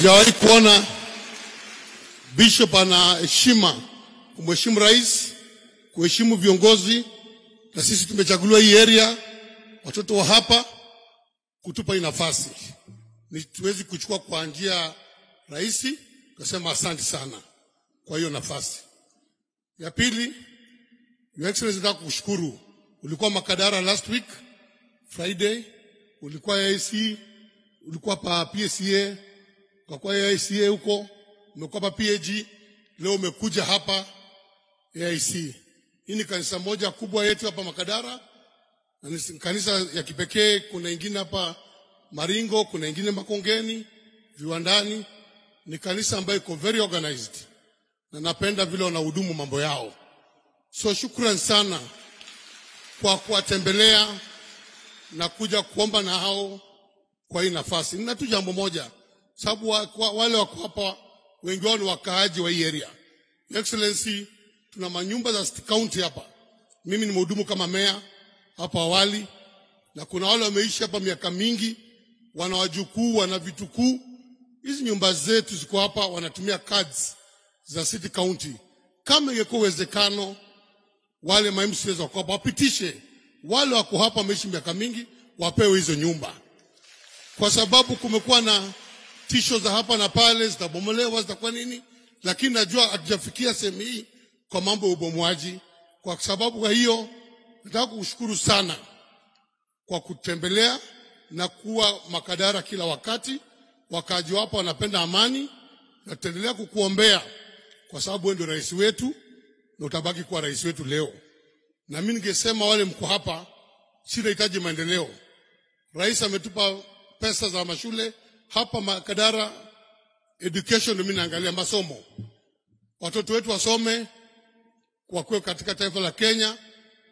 Sijawahi kuona Bishop ana heshima kumheshimu rais, kuheshimu viongozi, na sisi tumechaguliwa hii area, watoto wa hapa, kutupa hii nafasi. Ni tuwezi kuchukua kwa njia rahisi, tukasema asante sana kwa hiyo nafasi. Ya pili, Your Excellency, nataka kukushukuru. Ulikuwa Makadara last week Friday, ulikuwa AIC, ulikuwa pa PSA, kwa AICA huko, umekuwa pa PAG, leo umekuja hapa AIC. Hii ni kanisa moja kubwa yetu hapa Makadara, na ni kanisa ya kipekee. Kuna ingine hapa Maringo, kuna ingine Makongeni, Viwandani. Ni kanisa ambayo iko very organized, na napenda vile wanahudumu mambo yao. So shukrani sana kwa kuwatembelea na kuja kuomba na hao kwa hii nafasi. Nina tu jambo moja, sababu wale wako hapa wengi wao ni wakaaji wa hii area. Your Excellency, tuna manyumba za county hapa. Mimi ni mhudumu kama mayor hapa awali, na kuna wale wameishi hapa miaka mingi, wana wajukuu, wana vitukuu. Hizi nyumba zetu ziko hapa, wanatumia cards za city county. Kama ingekuwa uwezekano, wale MCAs wako hapa wapitishe wale wako hapa wameishi miaka mingi, wapewe hizo nyumba, kwa sababu kumekuwa na tisho za hapa na pale, zitabomolewa, zitakuwa nini, lakini najua hatujafikia sehemu hii kwa mambo ya ubomoaji. Kwa sababu kwa hiyo nataka kukushukuru sana kwa kutembelea na kuwa Makadara kila wakati. Wakaaji hapa wanapenda amani, na tutaendelea kukuombea kwa sababu wewe ndio rais wetu na utabaki kuwa rais wetu leo. Na mimi ningesema wale mko hapa, sina hitaji maendeleo. Rais ametupa pesa za mashule hapa Makadara, education mimi naangalia masomo. Watoto wetu wasome wakuwe katika taifa la Kenya,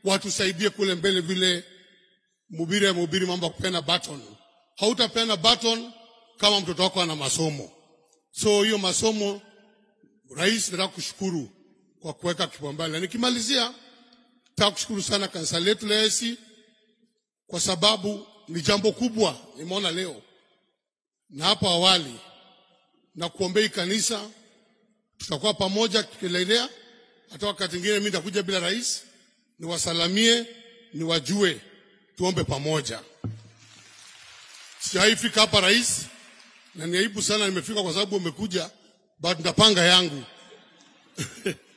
watusaidie kule mbele vile mhubiri mambo ya kupeana baton. Hautapeana baton kama mtoto wako ana masomo. So hiyo masomo, rais, nataka kushukuru kwa kuweka kipaumbele. Nikimalizia, nataka kushukuru sana kanisa letu la AIC kwa sababu ni jambo kubwa nimeona leo na hapo awali, na kuombea kanisa. Tutakuwa pamoja tukiendelea. Hata wakati mwingine mimi nitakuja bila rais, niwasalamie, niwajue, tuombe pamoja. Sijaifika hapa rais, na ni aibu sana nimefika kwa sababu umekuja, but nitapanga yangu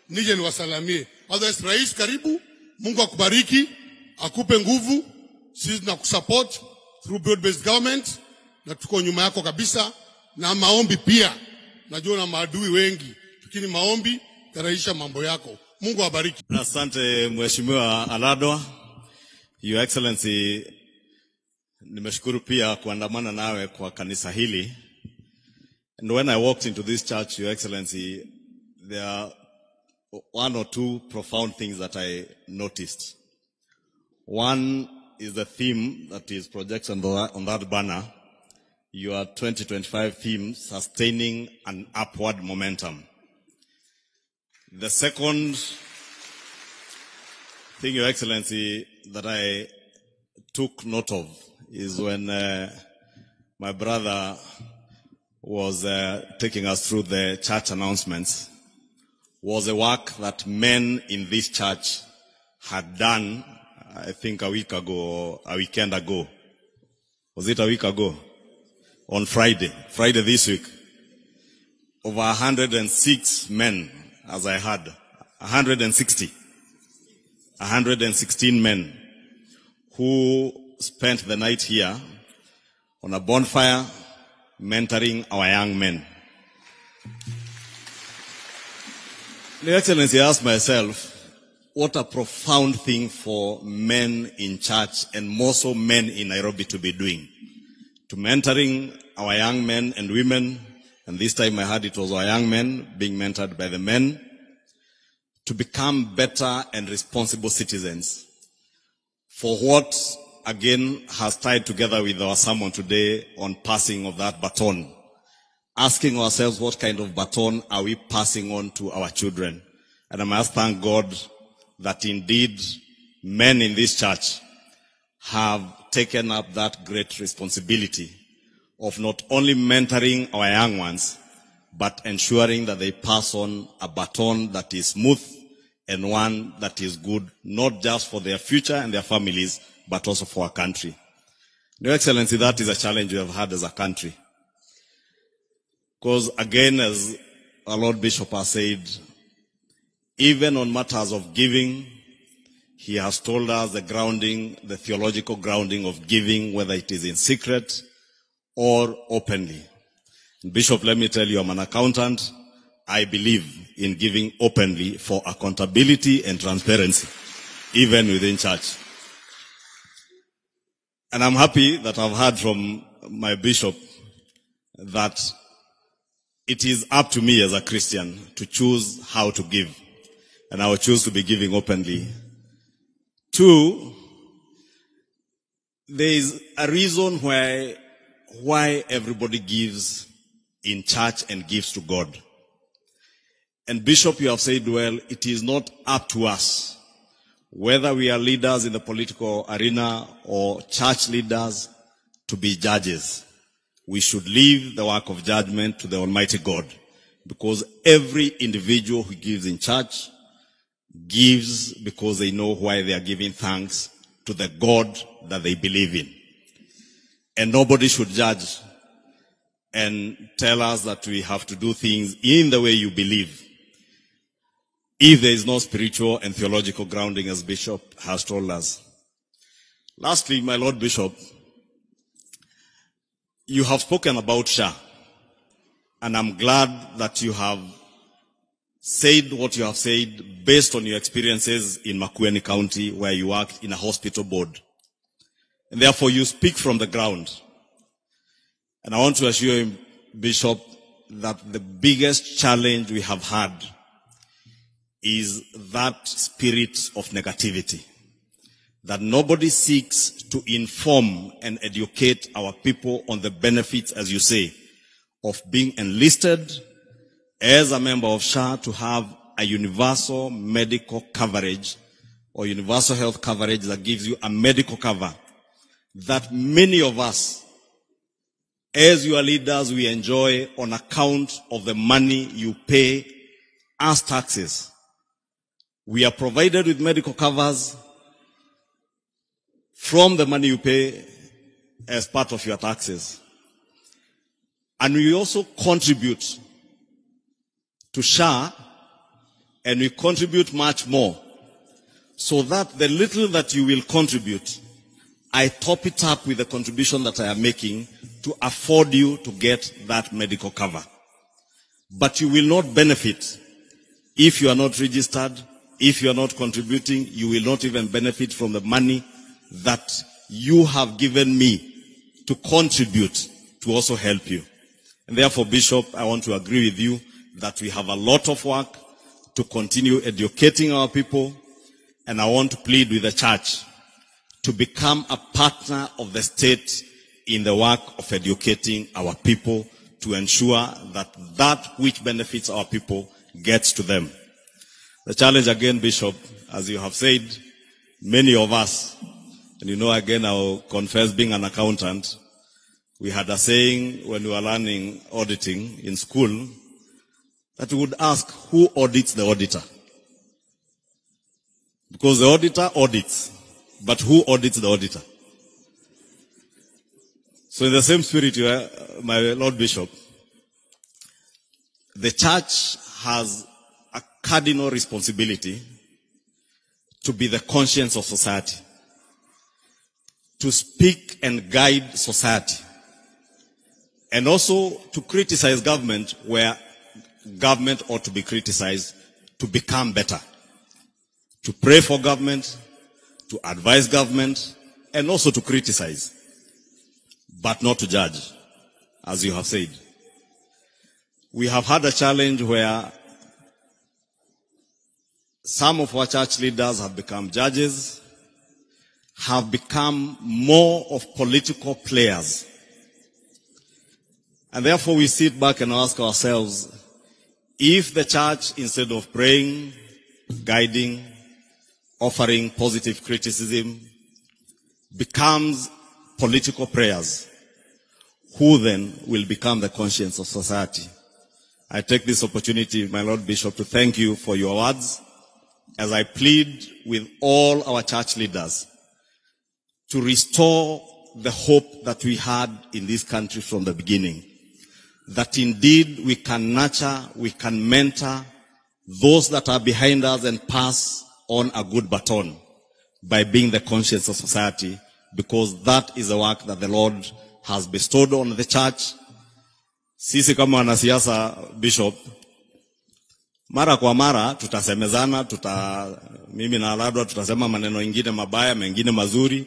nije niwasalamie. Otherwise, rais, karibu. Mungu akubariki, akupe nguvu. Sisi tunakusupport through broad-based government, na tuko nyuma yako kabisa, na maombi pia. Najua na maadui wengi, lakini maombi yarahisha mambo yako. Mungu awabariki. Asante Mheshimiwa Alado. Your Excellency, nimeshukuru pia kuandamana nawe kwa kanisa hili. And when I walked into this church, Your Excellency, there are one or two profound things that I noticed. One is the theme that is projected on that banner, your 2025 theme, sustaining an upward momentum. The second thing, Your Excellency, that I took note of is when my brother was taking us through the church announcements, was a work that men in this church had done, I think a week ago or a weekend ago. Was it a week ago? On Friday this week. Over 106 men, as I heard. 116 men who spent the night here on a bonfire mentoring our young men. Your Excellency, I asked myself, what a profound thing for men in church, and more so men in Nairobi, to be doing. To mentoring our young men and women, and this time I heard it was our young men being mentored by the men, to become better and responsible citizens. For what, again, has tied together with our sermon today on passing of that baton. Asking ourselves, what kind of baton are we passing on to our children? And I must thank God that indeed men in this church have taken up that great responsibility of not only mentoring our young ones, but ensuring that they pass on a baton that is smooth and one that is good, not just for their future and their families, but also for our country. Your Excellency, that is a challenge we have had as a country. Because again, as our Lord Bishop has said, even on matters of giving, he has told us the grounding, the theological grounding of giving, whether it is in secret or openly. Bishop, let me tell you, I'm an accountant. I believe in giving openly for accountability and transparency, even within church. And I'm happy that I've heard from my bishop that it is up to me as a Christian to choose how to give. And I will choose to be giving openly. 2, there is a reason why everybody gives in church and gives to God. And Bishop, you have said well, it is not up to us, whether we are leaders in the political arena or church leaders, to be judges. We should leave the work of judgment to the Almighty God, because every individual who gives in church gives because they know why they are giving thanks to the God that they believe in. And nobody should judge and tell us that we have to do things in the way you believe, if there is no spiritual and theological grounding, as Bishop has told us. Lastly, my Lord Bishop, you have spoken about SHA, and I'm glad that you have said what you have said based on your experiences in Makueni County, where you worked in a hospital board. And therefore you speak from the ground. And I want to assure you, Bishop, that the biggest challenge we have had is that spirit of negativity. That nobody seeks to inform and educate our people on the benefits, as you say, of being enlisted as a member of SHA, to have a universal medical coverage or universal health coverage that gives you a medical cover that many of us, as your leaders, we enjoy on account of the money you pay as taxes. We are provided with medical covers from the money you pay as part of your taxes. And we also contribute to SHA, and we contribute much more, so that the little that you will contribute, I top it up with the contribution that I am making to afford you to get that medical cover. But you will not benefit if you are not registered, if you are not contributing. You will not even benefit from the money that you have given me to contribute to also help you. And therefore, Bishop, I want to agree with you that we have a lot of work to continue educating our people, and I want to plead with the church to become a partner of the state in the work of educating our people, to ensure that that which benefits our people gets to them. The challenge again, Bishop, as you have said, many of us, and you know, again, I'll confess, being an accountant, we had a saying when we were learning auditing in school, that we would ask, who audits the auditor? Because the auditor audits, but who audits the auditor? So in the same spirit, my Lord Bishop, the church has a cardinal responsibility to be the conscience of society, to speak and guide society, and also to criticize government where government ought to be criticized, to become better, to pray for government, to advise government, and also to criticize, but not to judge, as you have said. We have had a challenge where some of our church leaders have become judges, have become more of political players. And therefore we sit back and ask ourselves, if the church, instead of praying, guiding, offering positive criticism, becomes political prayers, who then will become the conscience of society. I take this opportunity, my Lord Bishop, to thank you for your words as I plead with all our church leaders to restore the hope that we had in this country from the beginning. That indeed we can nurture, we can mentor those that are behind us and pass on a good baton by being the conscience of society, because that is the work that the Lord has bestowed on the church. Sisi kama wanasiasa, Bishop, mara kwa mara tutasemezana, mimi na Aladwa tutasema maneno ingine mabaya, mengine mazuri,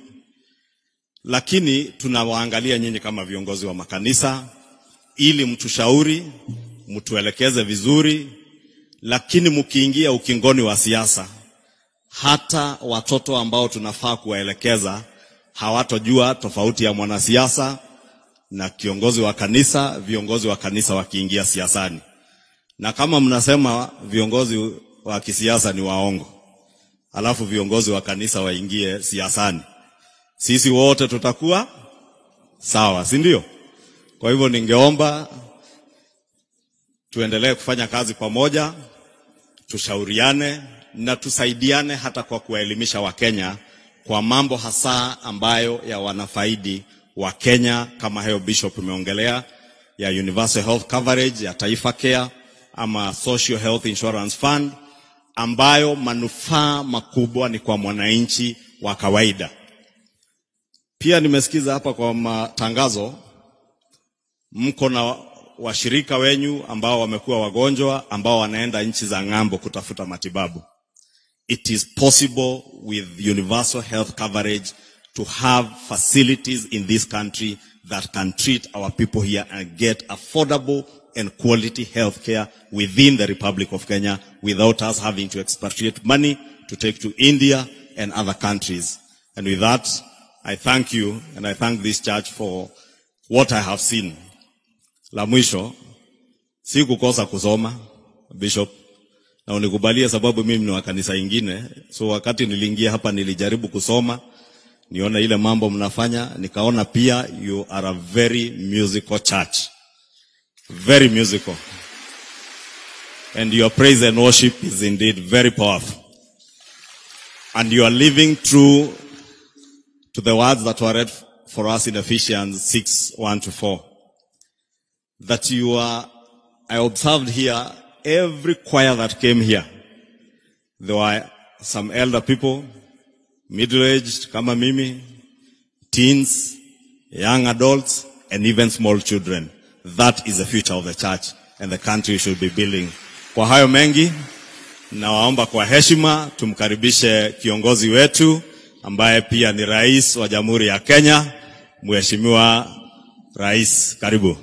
lakini tunawaangalia nyinyi kama viongozi wa makanisa ili mtushauri, mtuelekeze vizuri, lakini mkiingia ukingoni wa siasa, hata watoto ambao tunafaa kuwaelekeza hawatojua tofauti ya mwanasiasa na kiongozi wa kanisa, viongozi wa kanisa wakiingia siasani. Na kama mnasema viongozi wa kisiasa ni waongo, alafu viongozi wa kanisa waingie siasani, sisi wote tutakuwa sawa, si ndio? Kwa hivyo ningeomba tuendelee kufanya kazi pamoja, tushauriane na tusaidiane hata kwa kuwaelimisha Wakenya kwa mambo hasa ambayo ya wanafaidi wa Kenya, kama hayo Bishop umeongelea ya Universal Health Coverage, ya Taifa Care ama Social Health Insurance Fund, ambayo manufaa makubwa ni kwa mwananchi wa kawaida. Pia nimesikiza hapa kwa matangazo mko na washirika wenyu ambao wamekuwa wagonjwa ambao wanaenda nchi za ng'ambo kutafuta matibabu. It is possible with universal health coverage to have facilities in this country that can treat our people here and get affordable and quality health care within the Republic of Kenya without us having to expatriate money to take to India and other countries. And with that, I thank you and I thank this church for what I have seen. La mwisho, si kukosa kusoma, Bishop, na unikubalia sababu mimi ni wa kanisa ingine. So wakati niliingia hapa nilijaribu kusoma, niona ile mambo mnafanya, nikaona pia you are a very musical church. Very musical. And your praise and worship is indeed very powerful. And you are living true to the words that were read for us in Ephesians 6:1-4. That you are, I observed here, every choir that came here, there were some elder people, middle-aged, kama mimi, teens, young adults, and even small children. That is the future of the church, and the country should be building. Kwa hayo mengi, nawaomba kwa heshima, tumkaribishe kiongozi wetu, ambaye pia ni rais wa Jamhuri ya Kenya, Mheshimiwa Rais. Karibu.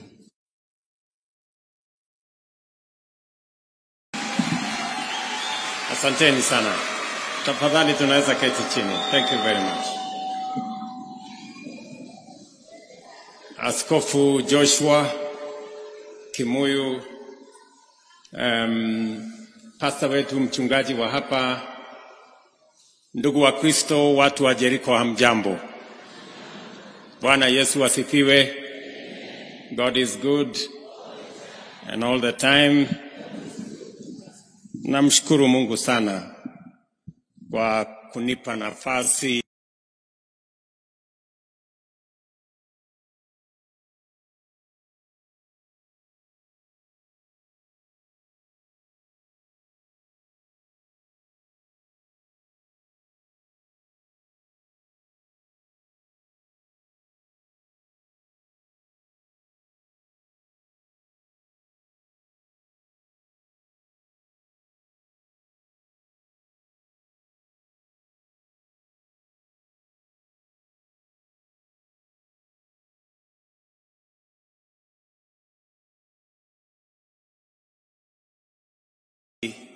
Asanteni sana. Tafadhali tunaweza keti chini. Thank you very much. Askofu Joshua Kimuyu, pastor wetu mchungaji wa hapa, ndugu wa Kristo, watu wa Jericho, hamjambo. Bwana Yesu asifiwe. God is good and all the time. Namshukuru Mungu sana kwa kunipa nafasi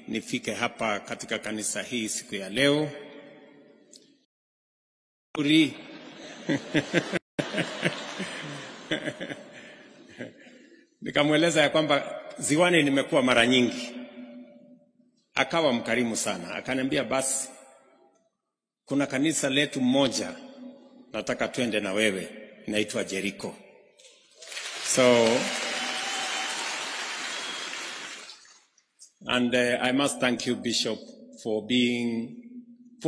nifike hapa katika kanisa hii siku ya leo. Nikamweleza ya kwamba ziwani nimekuwa mara nyingi. Akawa mkarimu sana. Akaniambia basi kuna kanisa letu moja nataka twende na wewe, inaitwa Jericho. So, and I must thank you, Bishop, for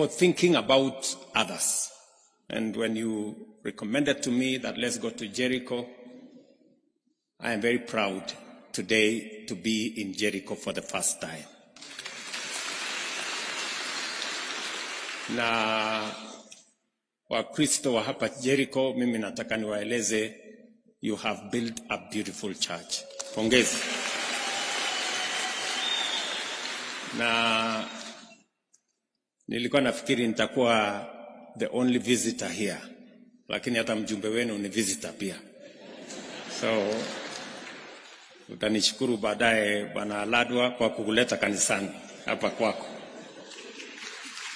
thinking about others. And when you recommended to me that let's go to Jericho, I am very proud today to be in Jericho for the first time. Na Wakristo wa hapa Jericho, mimi nataka niwaeleze, you have built a beautiful church. Pongezi. Na nilikuwa nafikiri nitakuwa the only visitor here, lakini hata mjumbe wenu ni visitor pia. So utanishukuru baadaye Bwana Ladwa kwa kukuleta kanisani hapa kwako.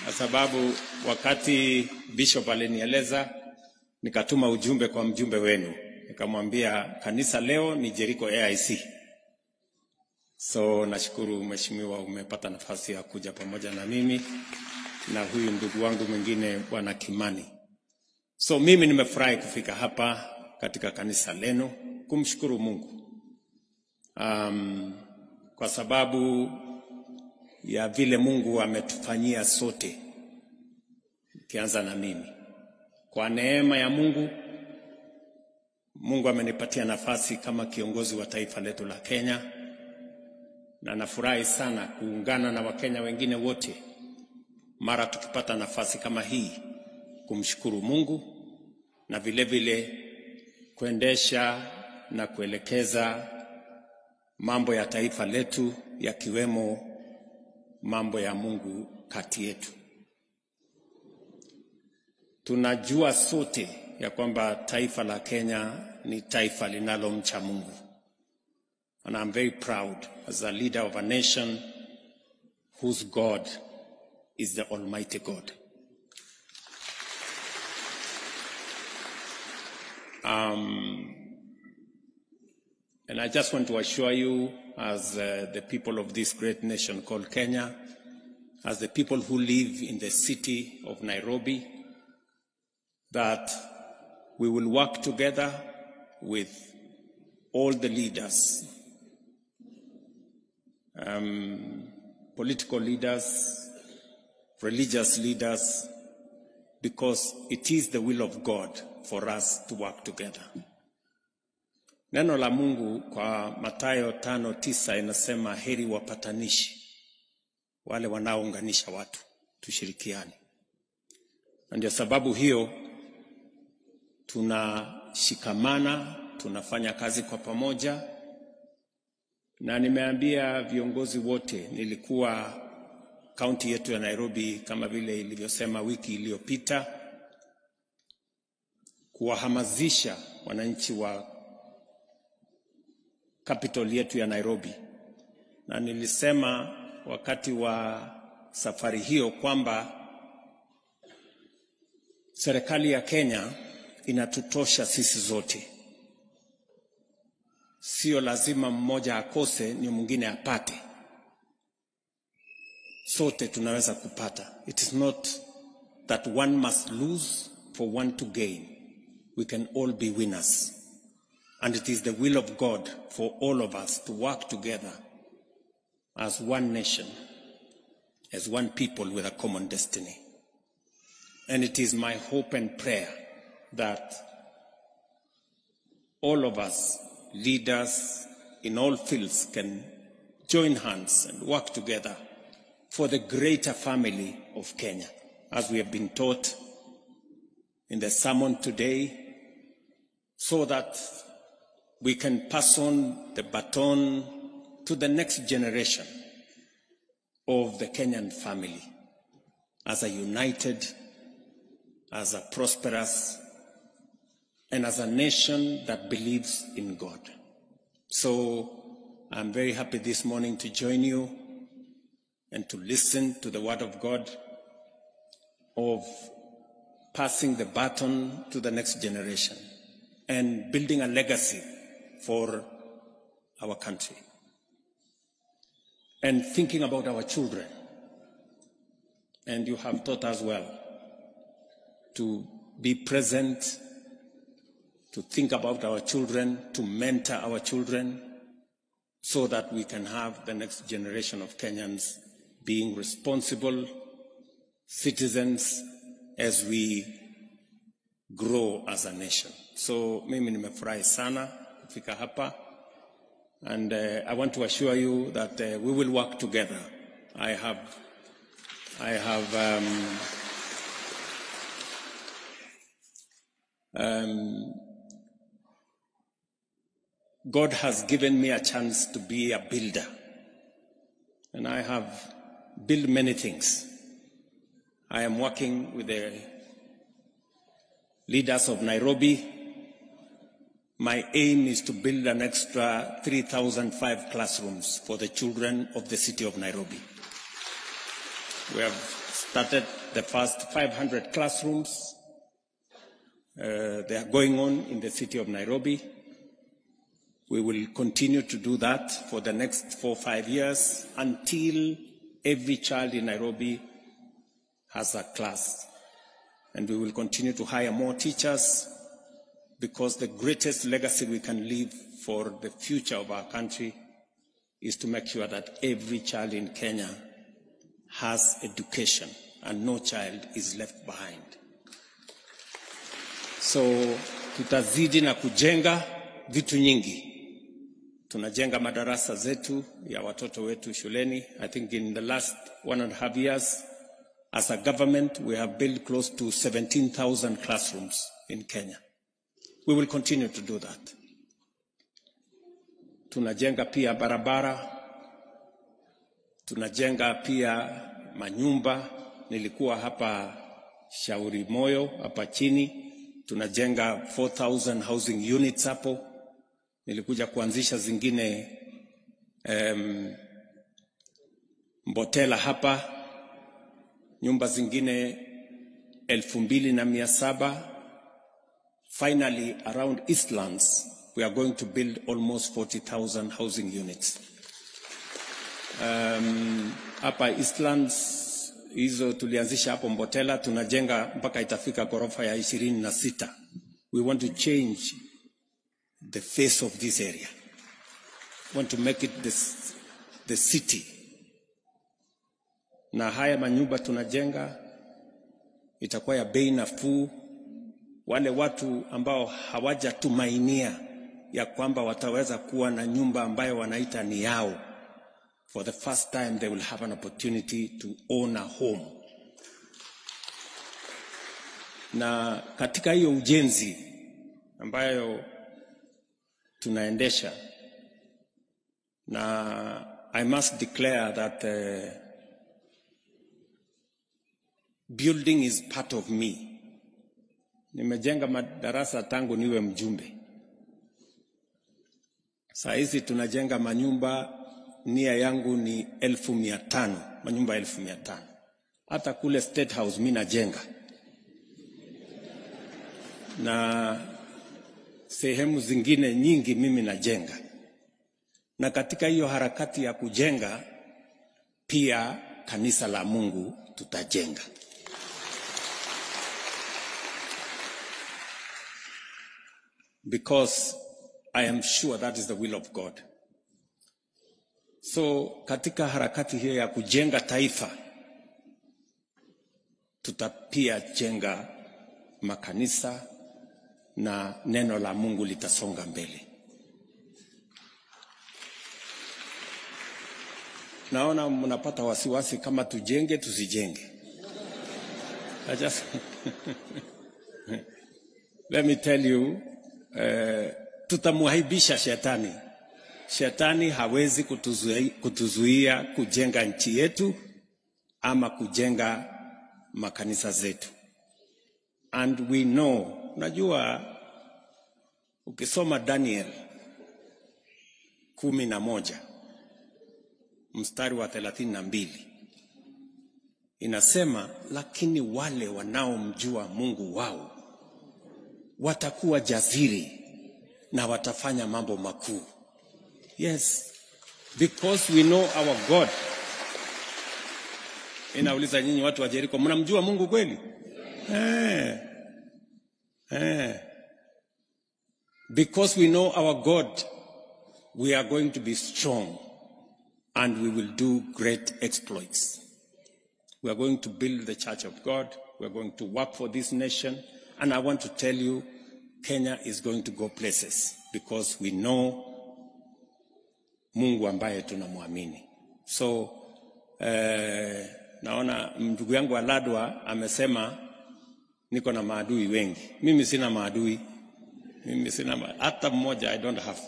Kwa sababu wakati Bishop alinieleza, nikatuma ujumbe kwa mjumbe wenu. Nikamwambia kanisa leo ni Jericho AIC. So nashukuru mheshimiwa, umepata nafasi ya kuja pamoja na mimi na huyu ndugu wangu mwingine Bwana Kimani. So mimi nimefurahi kufika hapa katika kanisa lenu kumshukuru Mungu. Kwa sababu ya vile Mungu ametufanyia sote, kianza na mimi. Kwa neema ya Mungu, Mungu amenipatia nafasi kama kiongozi wa taifa letu la Kenya, na nafurahi sana kuungana na Wakenya wengine wote mara tukipata nafasi kama hii kumshukuru Mungu, na vile vile kuendesha na kuelekeza mambo ya taifa letu, yakiwemo mambo ya Mungu kati yetu. Tunajua sote ya kwamba taifa la Kenya ni taifa linalomcha Mungu. And I'm very proud as a leader of a nation whose God is the Almighty God. And I just want to assure you, as the people of this great nation called Kenya, as the people who live in the city of Nairobi, that we will work together with all the leaders, political leaders, religious leaders, because it is the will of God for us to work together. Neno la Mungu kwa Mathayo 5:9 inasema heri wapatanishi, wale wanaounganisha watu, tushirikiane. Na ndio sababu hiyo tunashikamana, tunafanya kazi kwa pamoja. Na nimeambia viongozi wote, nilikuwa kaunti yetu ya Nairobi kama vile ilivyosema wiki iliyopita, kuwahamasisha wananchi wa capital yetu ya Nairobi. Na nilisema wakati wa safari hiyo kwamba serikali ya Kenya inatutosha sisi zote. Sio lazima mmoja akose ni mwingine apate. Sote tunaweza kupata. It is not that one must lose for one to gain. We can all be winners. And it is the will of God for all of us to work together as one nation, as one people with a common destiny. And it is my hope and prayer that all of us, leaders in all fields, can join hands and work together for the greater family of Kenya, as we have been taught in the sermon today, so that we can pass on the baton to the next generation of the Kenyan family as a united, as a prosperous, and as a nation that believes in God. So I'm very happy this morning to join you and to listen to the word of God of passing the baton to the next generation and building a legacy for our country, and thinking about our children. And you have taught us well to be present to think about our children, to mentor our children, so that we can have the next generation of Kenyans being responsible citizens as we grow as a nation. So mimi nimefurahi sana kufika hapa, and I want to assure you that we will work together. God has given me a chance to be a builder, and I have built many things. I am working with the leaders of Nairobi. My aim is to build an extra 3,005 classrooms for the children of the city of Nairobi. We have started the first 500 classrooms. They are going on in the city of Nairobi. We will continue to do that for the next 4 or 5 years until every child in Nairobi has a class. And we will continue to hire more teachers, because the greatest legacy we can leave for the future of our country is to make sure that every child in Kenya has education and no child is left behind. So tutazidi na kujenga vitu nyingi. Tunajenga madarasa zetu ya watoto wetu shuleni. I think in the last 1.5 years, as a government, we have built close to 17,000 classrooms in Kenya. We will continue to do that. Tunajenga pia barabara. Tunajenga pia manyumba. Nilikuwa hapa Shauri Moyo, hapa chini. Tunajenga 4,000 housing units hapo. Nilikuja kuanzisha zingine Mbotela hapa. Nyumba zingine 2,700. Finally, around Eastlands, we are going to build almost 40,000 housing units. Hapa Eastlands, hizo tulianzisha hapo Mbotela, tunajenga mpaka itafika ghorofa ya 26. We want to change the face of this area. We want to make it the city. Na haya manyumba tunajenga itakuwa ya bei nafuu. Wale watu ambao hawajatumainia ya kwamba wataweza kuwa na nyumba ambayo wanaita ni yao, for the first time they will have an opportunity to own a home. Na katika hiyo ujenzi ambayo tunaendesha, na I must declare that building is part of me. Nimejenga madarasa tangu niwe mjumbe. Saa hizi tunajenga manyumba, nia yangu ni 1,500, manyumba 1,500. Hata kule State House mimi najenga. Na sehemu zingine nyingi mimi najenga. Na katika hiyo harakati ya kujenga, pia kanisa la Mungu tutajenga. Because I am sure that is the will of God. So katika harakati hiyo ya kujenga taifa, tutapia jenga makanisa na neno la Mungu litasonga mbele. Naona mnapata wasiwasi kama tujenge tusijenge. Let me tell you, tutamuhaibisha shetani. Shetani hawezi kutuzuia kujenga nchi yetu ama kujenga makanisa zetu. And we know, najua ukisoma Daniel 11 mstari wa 32 inasema, lakini wale wanaomjua Mungu wao watakuwa jasiri na watafanya mambo makuu. Yes, because we know our God. Inauliza nyinyi watu wa Jericho, mnamjua Mungu kweli? Because we know our God, we are going to be strong and we will do great exploits. We are going to build the church of God. We are going to work for this nation. And I want to tell you, Kenya is going to go places because we know Mungu ambaye tunamwamini. So, naona ndugu yangu Aladwa amesema niko na maadui wengi. Mimi sina maadui. Hata mmoja I don't have.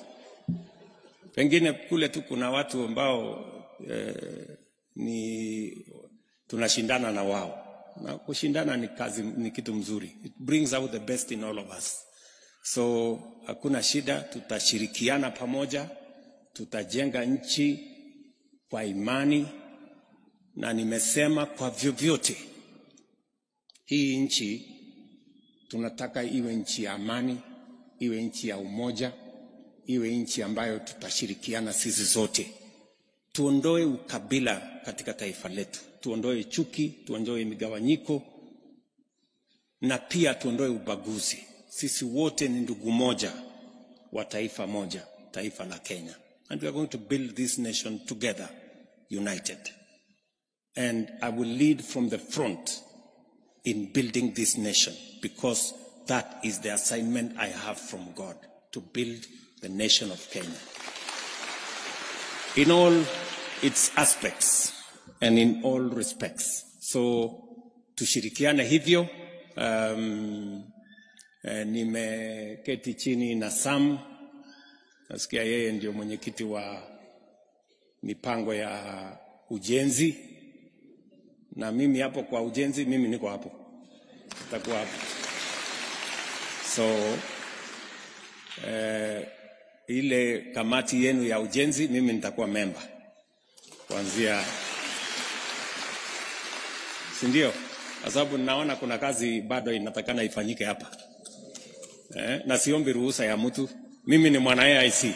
Pengine kule tu kuna watu ambao tunashindana na wao. Na kushindana ni kitu mzuri. It brings out the best in all of us. So hakuna shida, tutashirikiana pamoja, tutajenga nchi kwa imani, na nimesema kwa vyovyote hii nchi tunataka iwe nchi ya amani, iwe nchi ya umoja, iwe nchi ambayo tutashirikiana sisi zote. Tuondoe ukabila katika taifa letu, tuondoe chuki, tuondoe migawanyiko, na pia tuondoe ubaguzi. Sisi wote ni ndugu moja wa taifa moja, taifa la Kenya. And we are going to build this nation together, united. And I will lead from the front in building this nation, because that is the assignment I have from God, to build the nation of Kenya in all its aspects and in all respects. So tushirikiane hivyo. Nimeketi chini na Sam, nasikia yeye ndio mwenyekiti wa mipango ya ujenzi, na mimi hapo kwa ujenzi, mimi niko hapo, nitakuwa hapo. So ile kamati yenu ya ujenzi, mimi nitakuwa member kuanzia, si ndio? Kwa sababu naona kuna kazi bado inatakana ifanyike hapa. Na siombi ruhusa ya mtu. Mimi ni mwana AIC,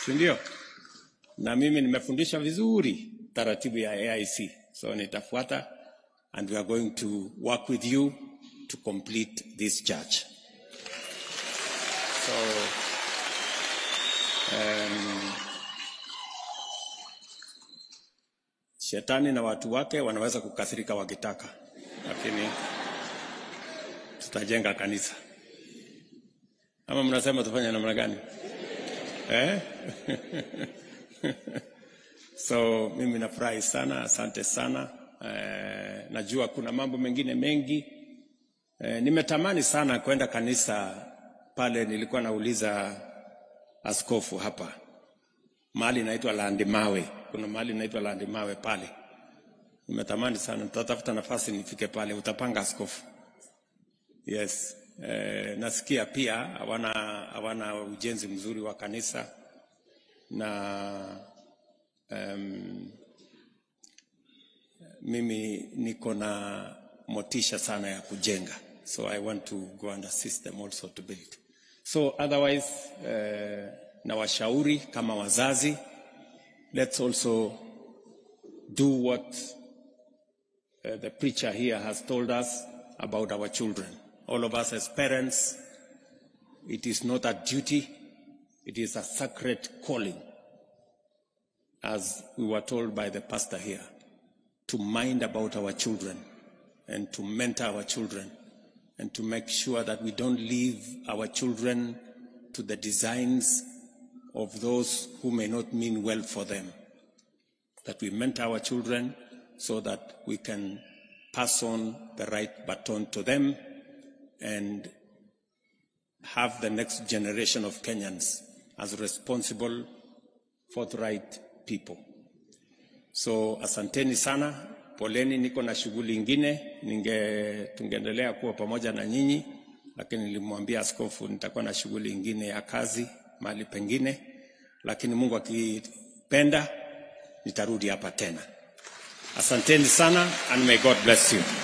si ndio? Na mimi nimefundisha vizuri taratibu ya AIC, so nitafuata, and we are going to work with you to complete this church. So shetani na watu wake wanaweza kukasirika wakitaka, lakini tutajenga kanisa. Ama mnasema tufanye namna gani? So mimi nafurahi sana, asante sana. Najua kuna mambo mengine mengi. Nimetamani sana kwenda kanisa pale, nilikuwa nauliza askofu hapa. Mahali inaitwa Landimawe. Kuna mahali inaitwa Landimawe pale. Nimetamani sana, nitatafuta nafasi nifike pale. Utapanga askofu? Yes. Nasikia pia hawana ujenzi mzuri wa kanisa, na mimi niko na motisha sana ya kujenga. So I want to go and assist them also to build. So otherwise, na washauri kama wazazi, let's also do what the preacher here has told us about our children. All of us as parents, it is not a duty, it is a sacred calling, as we were told by the pastor here, to mind about our children and to mentor our children and to make sure that we don't leave our children to the designs of those who may not mean well for them. That we mentor our children so that we can pass on the right baton to them and have the next generation of Kenyans as responsible, forthright people. So asanteni sana, poleni, niko na shughuli ingine, tungeendelea kuwa pamoja na nyinyi, lakini nilimwambia askofu nitakuwa na shughuli ingine ya kazi mahali pengine, lakini Mungu akipenda nitarudi hapa tena. Asanteni sana, and may God bless you.